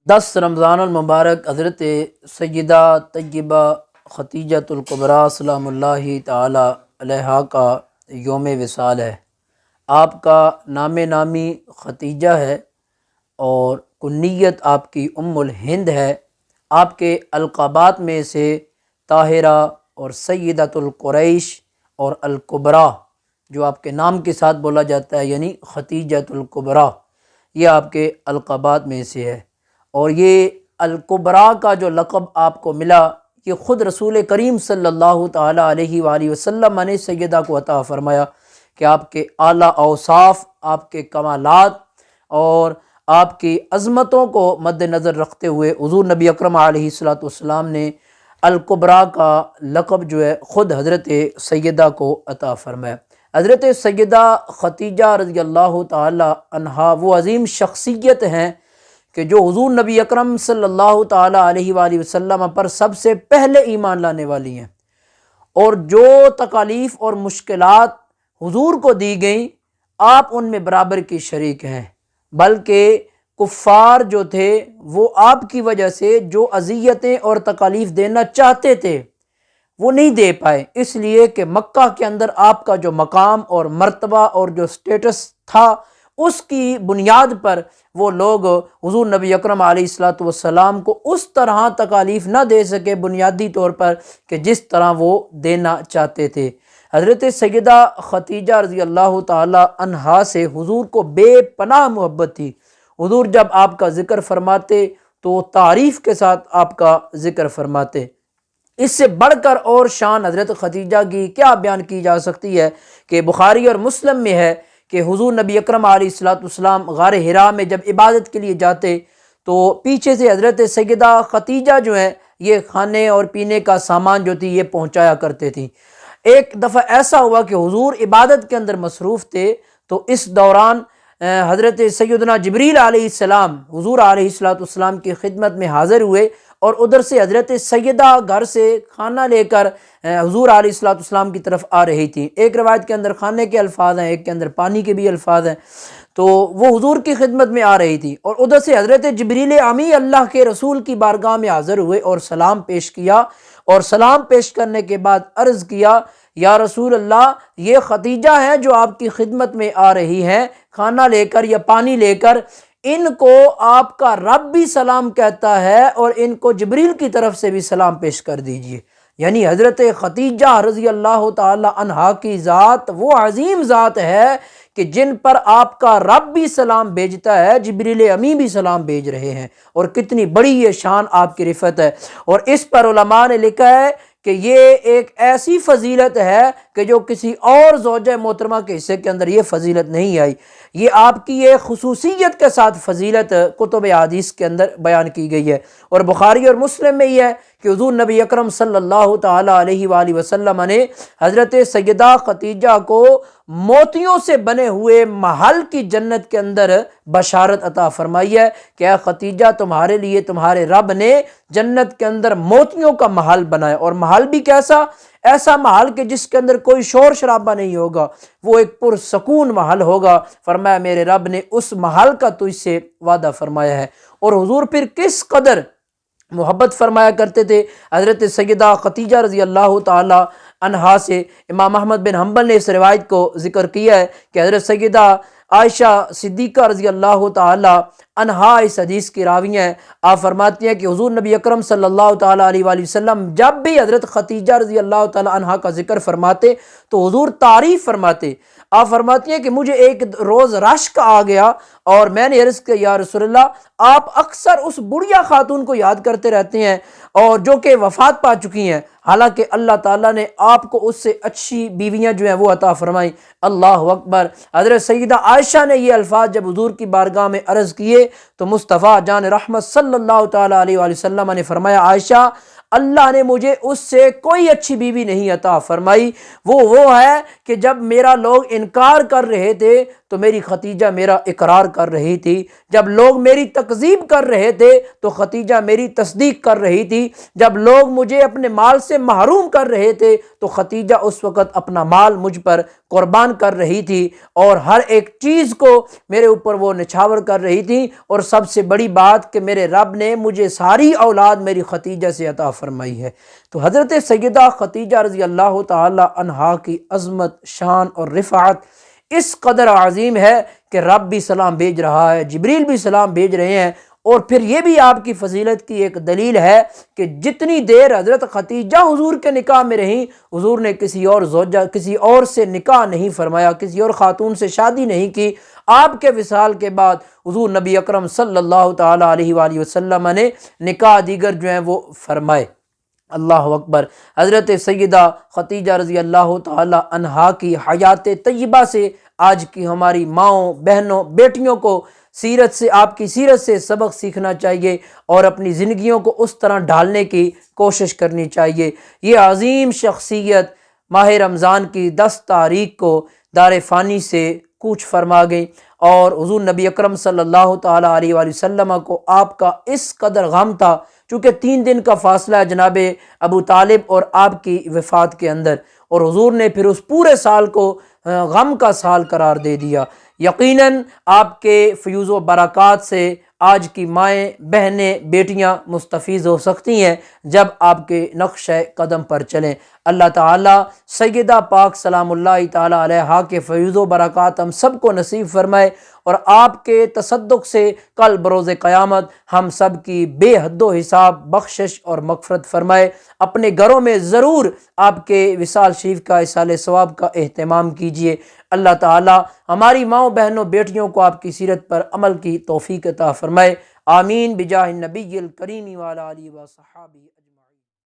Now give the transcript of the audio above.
10 رمضان المبارک حضرت سیدہ طیبہ ختیجۃ الکبریٰ سلام اللہ تعالی علیہا کا یوم وصال ہے۔ آپ کا نام نامی ختیجہ ہے اور کنیت آپ کی ام الہند ہے۔ آپ کے القابات میں سے طاہرہ اور سیدۃ القریش اور الکبریٰ جو آپ کے نام کے ساتھ بولا جاتا ہے، یعنی ختیجۃ الکبریٰ، یہ آپ کے القابات میں سے ہے۔ اور یہ الکبریٰ کا جو لقب آپ کو ملا، یہ خود رسول کریم صلی اللہ تعالیٰ علیہ وآلہ وسلم نے سیدہ کو عطا فرمایا کہ آپ کے اعلیٰ اوصاف، آپ کے کمالات اور آپ کی عظمتوں کو مد نظر رکھتے ہوئے حضور نبی اکرم علیہ السلام نے الکبریٰ کا لقب جو ہے خود حضرت سیدہ کو عطا فرمایا۔ حضرت سیدہ ختیجہ رضی اللہ تعالی عنہا وہ عظیم شخصیت ہیں کہ جو حضور نبی اکرم صلی اللہ تعالیٰ علیہ وآلہ وسلم پر سب سے پہلے ایمان لانے والی ہیں، اور جو تکالیف اور مشکلات حضور کو دی گئیں آپ ان میں برابر کی شریک ہیں، بلکہ کفار جو تھے وہ آپ کی وجہ سے جو اذیتیں اور تکالیف دینا چاہتے تھے وہ نہیں دے پائے، اس لیے کہ مکہ کے اندر آپ کا جو مقام اور مرتبہ اور جو سٹیٹس تھا اس کی بنیاد پر وہ لوگ حضور نبی اکرم علیہ السلام کو اس طرح تکالیف نہ دے سکے بنیادی طور پر کہ جس طرح وہ دینا چاہتے تھے۔ حضرت سیدہ ختیجہ رضی اللہ تعالی عنہا سے حضور کو بے پناہ محبت تھی۔ حضور جب آپ کا ذکر فرماتے تو تعریف کے ساتھ آپ کا ذکر فرماتے۔ اس سے بڑھ کر اور شان حضرت ختیجہ کی کیا بیان کی جا سکتی ہے کہ بخاری اور مسلم میں ہے کہ حضور نبی اکرم علیہ السلام غار حرا میں جب عبادت کے لیے جاتے تو پیچھے سے حضرت سیدہ ختیجہ جو ہیں یہ کھانے اور پینے کا سامان جو تھی یہ پہنچایا کرتے تھیں۔ ایک دفعہ ایسا ہوا کہ حضور عبادت کے اندر مصروف تھے، تو اس دوران حضرت سیدنا جبریل علیہ السلام حضور علیہ السلام کی خدمت میں حاضر ہوئے، اور ادھر سے حضرت سیدہ گھر سے کھانا لے کر حضور علیہ السلام کی طرف آ رہی تھی۔ ایک روایت کے اندر کھانے کے الفاظ ہیں، ایک کے اندر پانی کے بھی الفاظ ہیں، تو وہ حضور کی خدمت میں آ رہی تھی، اور ادھر سے حضرت جبریل امی اللہ کے رسول کی بارگاہ میں حاضر ہوئے اور سلام پیش کیا، اور سلام پیش کرنے کے بعد عرض کیا یا رسول اللہ، یہ ختیجہ ہیں جو آپ کی خدمت میں آ رہی ہیں کھانا لے کر یا پانی لے کر، ان کو آپ کا رب بھی سلام کہتا ہے اور ان کو جبریل کی طرف سے بھی سلام پیش کر دیجئے۔ یعنی حضرت ختیجہ رضی اللہ تعالی عنہا کی ذات وہ عظیم ذات ہے کہ جن پر آپ کا رب بھی سلام بھیجتا ہے، جبریل امی بھی سلام بھیج رہے ہیں، اور کتنی بڑی یہ شان آپ کی رفعت ہے۔ اور اس پر علماء نے لکھا ہے کہ یہ ایک ایسی فضیلت ہے کہ جو کسی اور زوجہ محترمہ کے حصے کے اندر یہ فضیلت نہیں آئی۔ یہ آپ کی ایک خصوصیت کے ساتھ فضیلت کتب حدیث کے اندر بیان کی گئی ہے، اور بخاری اور مسلم میں یہ ہے کہ حضور نبی اکرم صلی اللہ تعالی علیہ وآلہ وسلم نے حضرت سیدہ ختیجہ کو موتیوں سے بنے ہوئے محل کی جنت کے اندر بشارت عطا فرمائی ہے کہ اے ختیجہ، تمہارے لیے تمہارے رب نے جنت کے اندر موتیوں کا محل بنایا، اور محل بھی کیسا؟ ایسا محل کہ جس کے اندر کوئی شور شرابہ نہیں ہوگا، وہ ایک پرسکون محل ہوگا۔ فرمایا میرے رب نے اس محل کا تجھ سے وعدہ فرمایا ہے۔ اور حضور پھر کس قدر محبت فرمایا کرتے تھے حضرت سیدہ ختیجہ رضی اللہ تعالی عنہا سے۔ امام احمد بن حنبل نے اس روایت کو ذکر کیا ہے کہ حضرت سیدہ عائشہ صدیقہ رضی اللہ تعالی عنہا اس حدیث کی راوی ہیں۔ آپ فرماتی ہیں کہ حضور نبی اکرم صلی اللہ تعالی علیہ وآلہ وسلم جب بھی حضرت ختیجہ رضی اللہ تعالی عنہا کا ذکر فرماتے تو حضور تعریف فرماتے۔ آپ فرماتی ہیں کہ مجھے ایک روز رشک آ گیا اور میں نے عرض کیا یا رسول اللہ، آپ اکثر اس بڑھیا خاتون کو یاد کرتے رہتے ہیں اور جو کہ وفات پا چکی ہیں، حالانکہ اللہ تعالیٰ نے آپ کو اس سے اچھی بیویاں جو ہیں وہ عطا فرمائیں۔ اللہ اکبر۔ حضرت سیدہ عائشہ نے یہ الفاظ جب حضور کی بارگاہ میں عرض کیے تو مصطفیٰ جان رحمت صلی اللہ تعالیٰ علیہ وآلہ وسلم نے فرمایا عائشہ، اللہ نے مجھے اس سے کوئی اچھی بیوی نہیں عطا فرمائی۔ وہ ہے کہ جب میرا لوگ انکار کر رہے تھے تو میری ختیجہ میرا اقرار کر رہی تھی، جب لوگ میری تکذیب کر رہے تھے تو ختیجہ میری تصدیق کر رہی تھی، جب لوگ مجھے اپنے مال سے محروم کر رہے تھے تو ختیجہ اس وقت اپنا مال مجھ پر قربان کر رہی تھی، اور ہر ایک چیز کو میرے اوپر وہ نچھاور کر رہی تھی۔ اور سب سے بڑی بات کہ میرے رب نے مجھے ساری اولاد میری ختیجہ سے عطا فرمائی ہے۔ تو حضرت سیدہ ختیجہ رضی اللہ تعالی عنہا کی عظمت، شان اور رفعت اس قدر عظیم ہے کہ رب بھی سلام بھیج رہا ہے، جبریل بھی سلام بھیج رہے ہیں۔ اور پھر یہ بھی آپ کی فضیلت کی ایک دلیل ہے کہ جتنی دیر حضرت ختیجہ حضور کے نکاح میں رہیں، حضور نے کسی اور زوجہ، کسی اور سے نکاح نہیں فرمایا، کسی اور خاتون سے شادی نہیں کی۔ آپ کے وصال کے بعد حضور نبی اکرم صلی اللہ تعالی علیہ وآلہ وسلم نے نکاح دیگر جو ہیں وہ فرمائے۔ اللہ اکبر۔ حضرت سیدہ ختیجہ رضی اللہ تعالی عنہا کی حیات طیبہ سے آج کی ہماری ماؤں، بہنوں، بیٹیوں کو سیرت سے، آپ کی سیرت سے سبق سیکھنا چاہیے اور اپنی زندگیوں کو اس طرح ڈھالنے کی کوشش کرنی چاہیے۔ یہ عظیم شخصیت ماہ رمضان کی 10 تاریخ کو دار فانی سے کوچ فرما گئی، اور حضور نبی اکرم صلی اللہ تعالی علیہ وآلہ وسلم کو آپ کا اس قدر غم تھا، چونکہ 3 دن کا فاصلہ ہے جناب ابو طالب اور آپ کی وفات کے اندر، اور حضور نے پھر اس پورے سال کو غم کا سال قرار دے دیا۔ یقیناً آپ کے فیوز و برکات سے آج کی مائیں، بہنیں، بیٹیاں مستفیض ہو سکتی ہیں جب آپ کے نقش قدم پر چلیں۔ اللہ تعالیٰ سیدہ پاک سلام اللہ تعالیٰ علیہا کے فیوز و برکات ہم سب کو نصیب فرمائے، اور آپ کے تصدق سے کل بروز قیامت ہم سب کی بے حد و حساب بخشش اور مغفرت فرمائے۔ اپنے گھروں میں ضرور آپ کے وصال شریف کا، اصال ثواب کا اہتمام کیجیے۔ اللہ تعالی ہماری ماؤں، بہنوں، بیٹیوں کو آپ کی سیرت پر عمل کی توفیق عطا فرمائے۔ آمین بجاہ النبی الکریم وعلی آلہ وصحبہ۔